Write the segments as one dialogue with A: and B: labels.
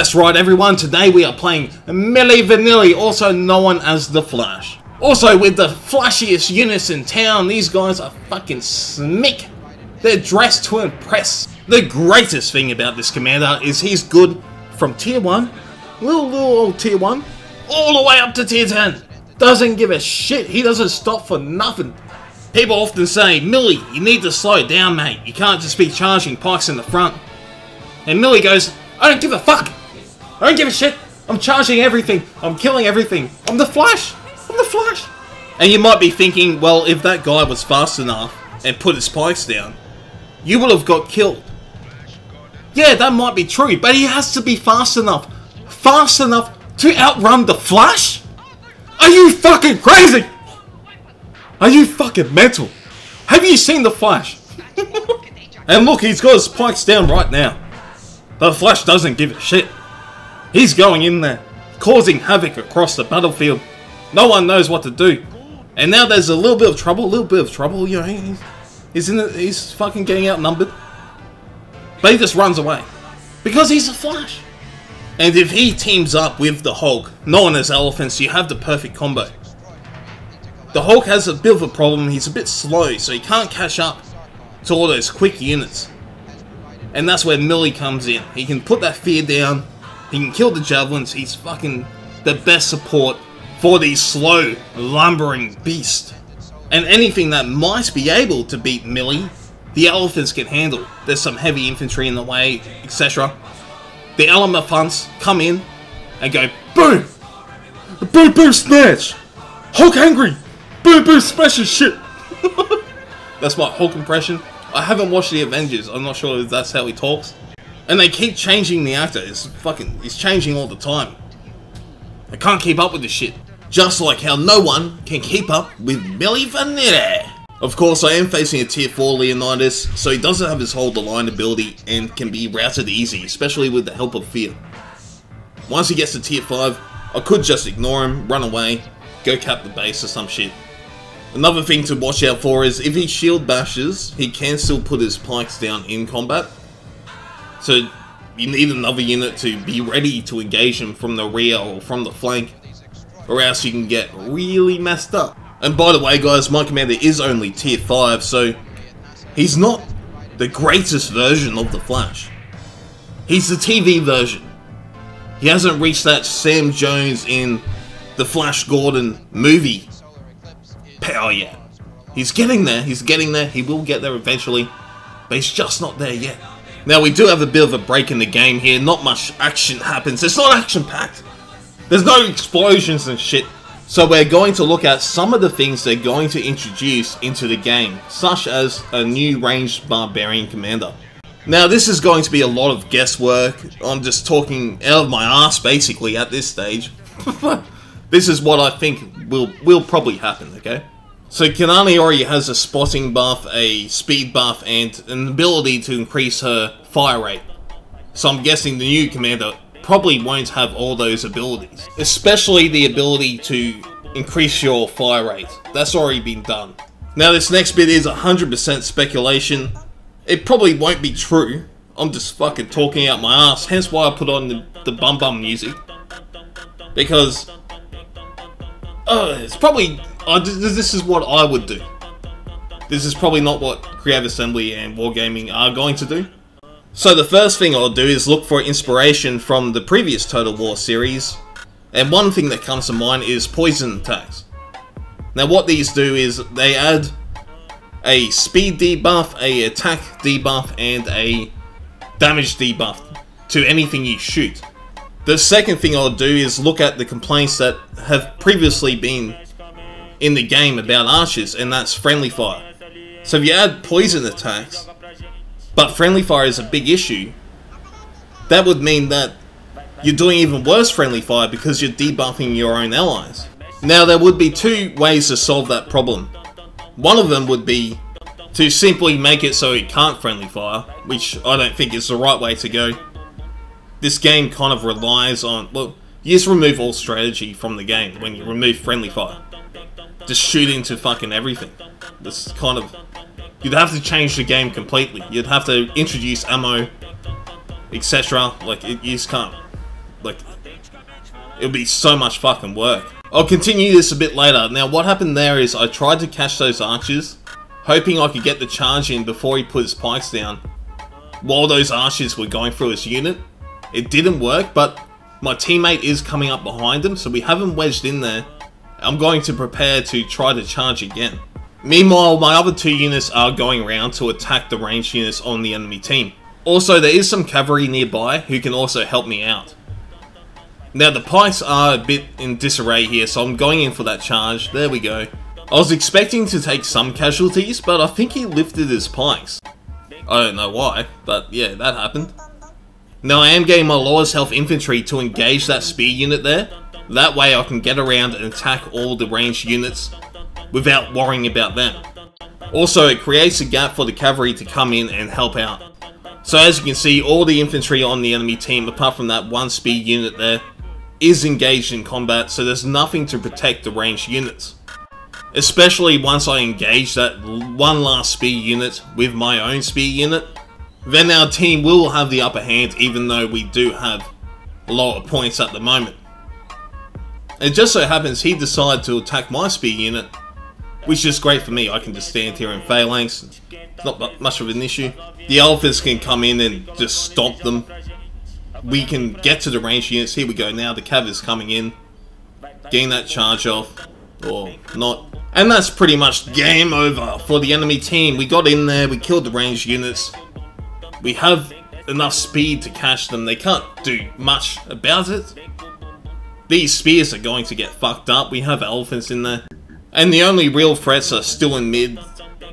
A: That's right everyone, today we are playing Mili, also known as the Flash. Also with the flashiest units in town, these guys are fucking smick. They're dressed to impress. The greatest thing about this commander is he's good from tier 1, little old tier 1, all the way up to tier 10. Doesn't give a shit, he doesn't stop for nothing. People often say, Mili, you need to slow down mate, you can't just be charging pikes in the front. And Mili goes, I don't give a fuck. I don't give a shit. I'm charging everything. I'm killing everything. I'm the Flash. I'm the Flash. And you might be thinking, well, if that guy was fast enough and put his spikes down, you would have got killed. Yeah, that might be true, but he has to be fast enough to outrun the Flash? Are you fucking crazy? Are you fucking mental? Have you seen the Flash? And look, he's got his spikes down right now. The Flash doesn't give a shit. He's going in there, causing havoc across the battlefield. No one knows what to do. And now there's a little bit of trouble, you know, he's fucking getting outnumbered. But he just runs away. Because he's a Flash. And if he teams up with the Hulk, known as Elephants, you have the perfect combo. The Hulk has a bit of a problem, he's a bit slow, so he can't catch up to all those quick units. And that's where Mili comes in. He can put that fear down, he can kill the javelins, he's fucking the best support for these slow, lumbering beasts. And anything that might be able to beat Mili, the Elephants can handle. There's some heavy infantry in the way, etc. The Elephants come in and go, boom! Boom boom snatch! Hulk angry! Boom boom smash his shit! That's my Hulk impression. I haven't watched the Avengers, I'm not sure if that's how he talks. And they keep changing the actor, he's changing all the time. I can't keep up with this shit. Just like how no one can keep up with Mili Vanilla. Of course, I am facing a tier 4 Leonidas, so he doesn't have his hold the line ability and can be routed easy, especially with the help of fear. Once he gets to tier 5, I could just ignore him, run away, go cap the base or some shit. Another thing to watch out for is if he shield bashes, he can still put his pikes down in combat. So you need another unit to be ready to engage him from the rear or from the flank, or else you can get really messed up. And by the way guys, my commander is only tier 5, so he's not the greatest version of the Flash. He's the TV version. He hasn't reached that Sam Jones in the Flash Gordon movie power yet. He's getting there, he will get there eventually, but he's just not there yet. Now we do have a bit of a break in the game here, not much action happens, it's not action packed. There's no explosions and shit. So we're going to look at some of the things they're going to introduce into the game, such as a new ranged Barbarian commander. Now this is going to be a lot of guesswork, I'm just talking out of my ass basically at this stage. This is what I think will probably happen, okay? So Kanani already has a spotting buff, a speed buff, and an ability to increase her fire rate. So I'm guessing the new commander probably won't have all those abilities. Especially the ability to increase your fire rate. That's already been done. Now this next bit is 100% speculation. It probably won't be true. I'm just fucking talking out my ass, hence why I put on the bum bum music. Because it's probably this is what I would do. This is probably not what Creative Assembly and Wargaming are going to do. So the first thing I'll do is look for inspiration from the previous Total War series, and one thing that comes to mind is poison attacks. Now what these do is they add a speed debuff, a attack debuff, and a damage debuff to anything you shoot. The second thing I'll do is look at the complaints that have previously been in the game about archers, and that's friendly fire. So if you add poison attacks, but friendly fire is a big issue, that would mean that you're doing even worse friendly fire because you're debuffing your own allies. Now there would be two ways to solve that problem. One of them would be to simply make it so it can't friendly fire, which I don't think is the right way to go. This game kind of relies on, well, you just remove all strategy from the game when you remove friendly fire. Just shoot into fucking everything. This kind of, you'd have to change the game completely. You'd have to introduce ammo, etc. Like, you just can't. like, it'll be so much fucking work. I'll continue this a bit later. Now, what happened there is I tried to catch those archers, hoping I could get the charge in before he put his pikes down, while those archers were going through his unit. It didn't work, but my teammate is coming up behind him, so we have him wedged in there. I'm going to prepare to try to charge again. Meanwhile, my other two units are going around to attack the ranged units on the enemy team. Also, there is some cavalry nearby who can also help me out. Now, the pikes are a bit in disarray here, so I'm going in for that charge. There we go. I was expecting to take some casualties, but I think he lifted his pikes. I don't know why, but yeah, that happened. Now, I am getting my lowest health infantry to engage that spear unit there. That way I can get around and attack all the ranged units without worrying about them. Also, it creates a gap for the cavalry to come in and help out. So as you can see, all the infantry on the enemy team, apart from that one spear unit there, is engaged in combat, so there's nothing to protect the ranged units. Especially once I engage that one last spear unit with my own spear unit, then our team will have the upper hand, even though we do have lower points at the moment. It just so happens he decided to attack my spear unit, which is great for me. I can just stand here in phalanx. It's not much of an issue. The elephants can come in and just stomp them. We can get to the ranged units. Here we go now. The cav is coming in, getting that charge off, or not. And that's pretty much game over for the enemy team. We got in there, we killed the ranged units. We have enough speed to catch them. They can't do much about it. These spears are going to get fucked up. We have elephants in there. And the only real threats are still in mid.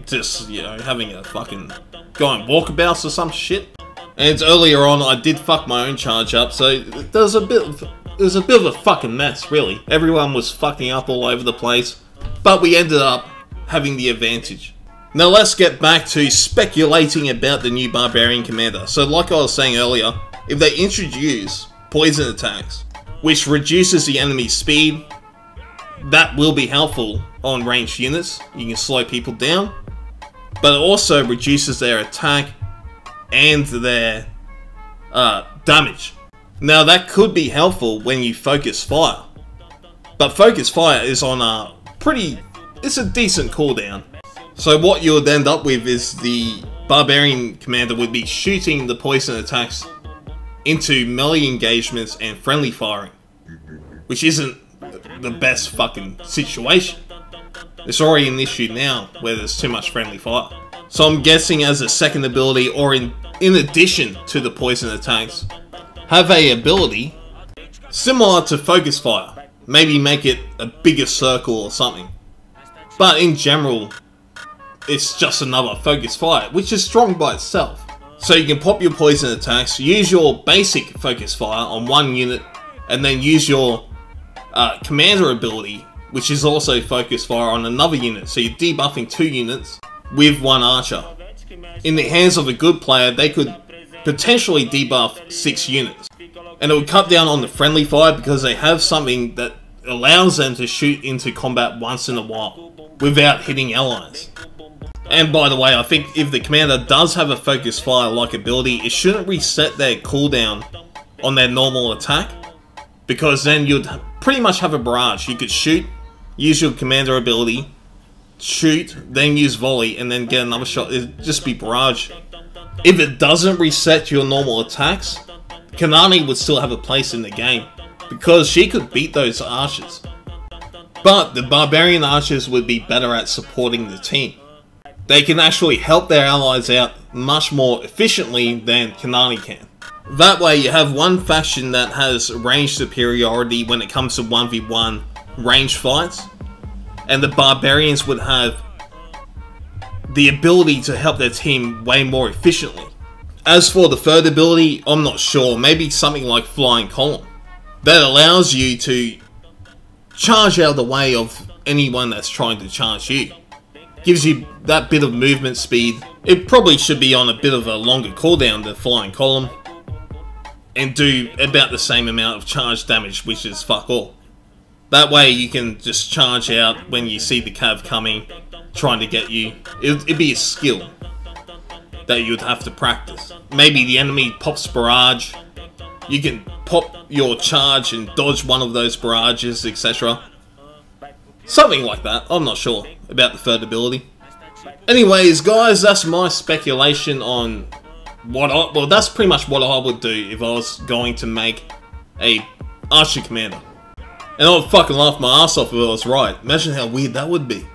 A: Just, you know, having a fucking going walkabouts or some shit. And earlier on, I did fuck my own charge up, so there was a bit of a fucking mess, really. Everyone was fucking up all over the place. But we ended up having the advantage. Now let's get back to speculating about the new Barbarian commander. So like I was saying earlier, if they introduce poison attacks, which reduces the enemy's speed, that will be helpful on ranged units. You can slow people down, but it also reduces their attack and their damage. Now that could be helpful when you focus fire, but focus fire is on a it's a decent cooldown. So what you would end up with is the Barbarian commander would be shooting the poison attacks into melee engagements and friendly firing, which isn't the best fucking situation. It's already an issue now where there's too much friendly fire. So I'm guessing as a second ability, or in addition to the poison attacks, have a ability similar to focus fire. Maybe make it a bigger circle or something. But in general, it's just another focus fire, which is strong by itself. So you can pop your poison attacks, use your basic focus fire on one unit, and then use your commander ability, which is also focus fire, on another unit. So you're debuffing 2 units with 1 archer. In the hands of a good player, they could potentially debuff 6 units. And it would cut down on the friendly fire because they have something that allows them to shoot into combat once in a while without hitting allies. And by the way, I think if the commander does have a focus fire like ability, it shouldn't reset their cooldown on their normal attack, because then you'd pretty much have a barrage. You could shoot, use your commander ability, shoot, then use volley, and then get another shot. It'd just be barrage. If it doesn't reset your normal attacks, Kanani would still have a place in the game, because she could beat those archers. But the Barbarian archers would be better at supporting the team. They can actually help their allies out much more efficiently than Kanani can. That way you have one faction that has range superiority when it comes to 1v1 range fights, and the Barbarians would have the ability to help their team way more efficiently. As for the third ability, I'm not sure. Maybe something like Flying Column. That allows you to charge out of the way of anyone that's trying to charge you. Gives you that bit of movement speed. It probably should be on a bit of a longer cooldown than Flying Column, and do about the same amount of charge damage, which is fuck all. That way you can just charge out when you see the cav coming, trying to get you. It'd be a skill that you'd have to practice. Maybe the enemy pops barrage, you can pop your charge and dodge one of those barrages, etc. Something like that. I'm not sure about the third ability. Anyways, guys, that's my speculation on well, that's pretty much what I would do if I was going to make a Archer Commander. And I would fucking laugh my ass off if I was right. Imagine how weird that would be.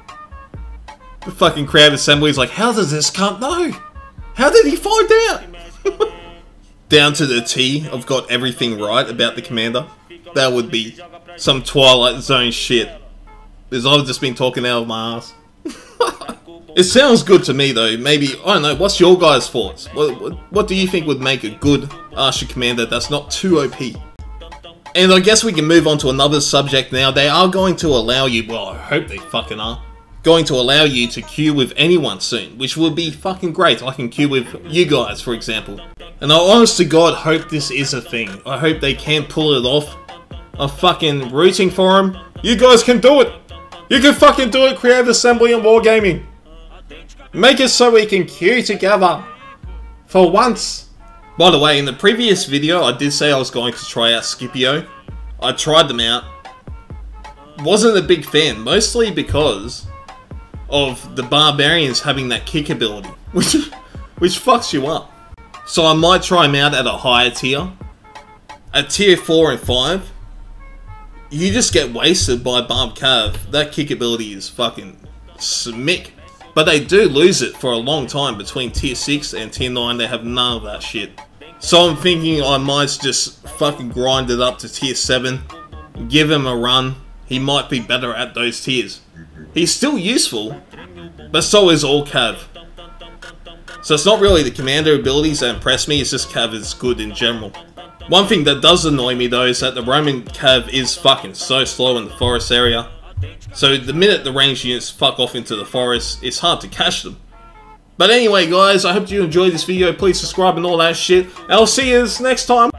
A: The fucking crowd assembly is like, how does this cunt know? How did he find out? Down to the T, I've got everything right about the commander. That would be some Twilight Zone shit. Because I've just been talking out of my ass. It sounds good to me though. Maybe, I don't know, what's your guys' thoughts? What do you think would make a good Archer Commander that's not too OP? And I guess we can move on to another subject now. They are going to allow you, well, I hope they fucking are, going to allow you to queue with anyone soon, which would be fucking great. I can queue with you guys, for example. And I honest to God hope this is a thing. I hope they can pull it off. I'm fucking rooting for them. You guys can do it! You can fucking do it, Creative Assembly and Wargaming! Make it so we can queue together. For once. By the way, in the previous video, I did say I was going to try out Scipio. I tried them out. Wasn't a big fan, mostly because of the Barbarians having that kick ability, which fucks you up. So I might try them out at a higher tier. At tier 4 and 5, you just get wasted by Barb Cav. That kick ability is fucking smick. But they do lose it for a long time. Between tier 6 and tier 9, they have none of that shit. So I'm thinking I might just fucking grind it up to tier 7. Give him a run. He might be better at those tiers. He's still useful, but so is all Cav. So it's not really the commander abilities that impress me, it's just Cav is good in general. One thing that does annoy me though is that the Roman Cav is fucking so slow in the forest area. So the minute the ranged units fuck off into the forest, it's hard to catch them. But anyway guys, I hope you enjoyed this video. Please subscribe and all that shit. And I'll see you next time.